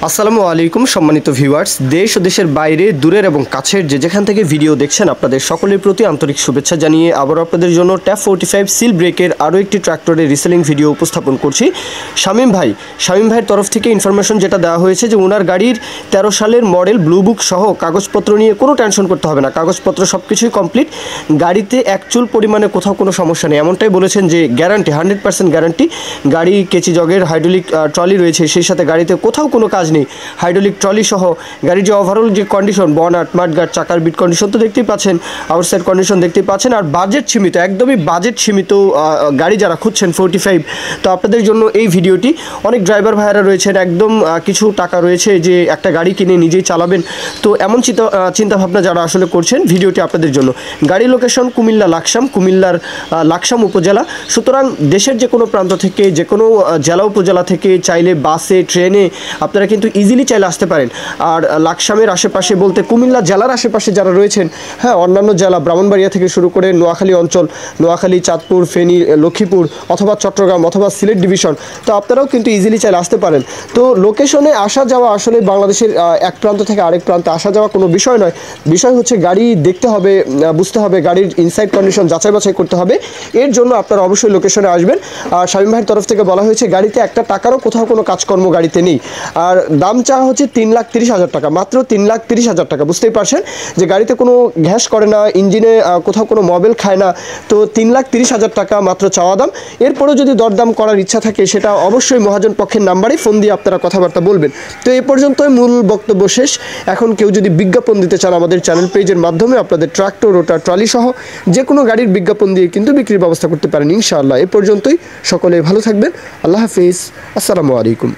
আসসালামু আলাইকুম সম্মানিত ভিউয়ার্স, দেশ ও দেশের বাইরে দূরের এবং কাছের যেখান থেকে ভিডিও দেখছেন আপনাদের সকলের প্রতি আন্তরিক শুভেচ্ছা জানিয়ে আবার আপনাদের জন্য ট্যাপ 45 সিল ব্রেকের আরও একটি ট্র্যাক্টরের রিসেলিং ভিডিও উপস্থাপন করছি। শামীম ভাইয়ের তরফ থেকে ইনফরমেশন যেটা দেওয়া হয়েছে যে ওনার গাড়ির 13 সালের মডেল ব্লু বুক সহ কাগজপত্র নিয়ে কোনো টেনশন করতে হবে না, কাগজপত্র সব কিছুই কমপ্লিট, গাড়িতে এক চুল পরিমাণে কোথাও কোনো সমস্যা নেই, এমনটাই বলেছেন যে গ্যারান্টি 100% গ্যারান্টি। গাড়ি কেচি জগের হাইড্রোলিক ট্রলি রয়েছে, সেই সাথে গাড়িতে কোথাও কোনো কাজ নেই, হাইড্রোলিক ট্রলি সহ গাড়ির যে ওভারঅল যে কন্ডিশন, বনাট মাঠগার্ড চাকার বিট কন্ডিশন তো দেখতেই পাচ্ছেন, আউটসাইড কন্ডিশন দেখতেই পাচ্ছেন। আর বাজেট সীমিত, একদমই বাজেট সীমিত গাড়ি যারা খুঁজছেন 45, তো আপনাদের জন্য এই ভিডিওটি। অনেক ড্রাইভার ভাইয়েরা রয়েছেন একদম কিছু টাকা রয়েছে যে একটা গাড়ি কিনে নিজেই চালাবেন, তো এমন চিন্তাভাবনা যারা আসলে করছেন ভিডিওটি আপনাদের জন্য। গাড়ি লোকেশন কুমিল্লার লাকসাম উপজেলা। সুতরাং দেশের যে কোনো প্রান্ত থেকে, যে কোনো জেলা উপজেলা থেকে চাইলে বাসে ট্রেনে আপনারা কিন্তু ইজিলি চাইলে আসতে পারেন। আর লাকসামের আশেপাশে বলতে কুমিল্লা জেলার আশেপাশে যারা রয়েছেন, হ্যাঁ, অন্যান্য জেলা ব্রাহ্মণবাড়িয়া থেকে শুরু করে নোয়াখালী অঞ্চল, নোয়াখালী, চাঁদপুর, ফেনী, লক্ষ্মীপুর অথবা চট্টগ্রাম অথবা সিলেট ডিভিশন, তো আপনারাও কিন্তু ইজিলি চাইলে আসতে পারেন। তো লোকেশনে আসা যাওয়া আসলে বাংলাদেশের এক প্রান্ত থেকে আরেক প্রান্তে আসা যাওয়া কোনো বিষয় নয়, বিষয় হচ্ছে গাড়ি দেখতে হবে, বুঝতে হবে, গাড়ির ইনসাইড কন্ডিশন যাচাই বাছাই করতে হবে। এর জন্য আপনারা অবশ্যই লোকেশনে আসবেন। আর শামীম ভাইয়ের তরফ থেকে বলা হয়েছে গাড়িতে একটা টাকারও কোথাও কোনো কাজকর্ম গাড়িতে নেই। আর দাম চাওয়া হচ্ছে 3,30,000 টাকা, মাত্র 3,30,000 টাকা। বুঝতেই পারছেন যে গাড়িতে কোনো ঘ্যাস করে না, ইঞ্জিনে কোথাও কোনো মোবিল খায় না, তো 3,30,000 টাকা মাত্র চাওয়া দাম। এরপরেও যদি দরদাম করার ইচ্ছা থাকে সেটা অবশ্যই মহাজন পক্ষের নাম্বারেই ফোন দিয়ে আপনারা কথাবার্তা বলবেন। তো এই পর্যন্তই মূল বক্তব্য শেষ। এখন কেউ যদি বিজ্ঞাপন দিতে চান আমাদের চ্যানেল পেজের মাধ্যমে আপনাদের ট্রাক্টর, রোটার, ট্রলি সহ যে কোনো গাড়ির বিজ্ঞাপন দিয়ে কিন্তু বিক্রির ব্যবস্থা করতে পারেন ইনশাআল্লাহ। এ পর্যন্তই, সকলে ভালো থাকবেন। আল্লাহ হাফিজ, আসসালামু আলাইকুম।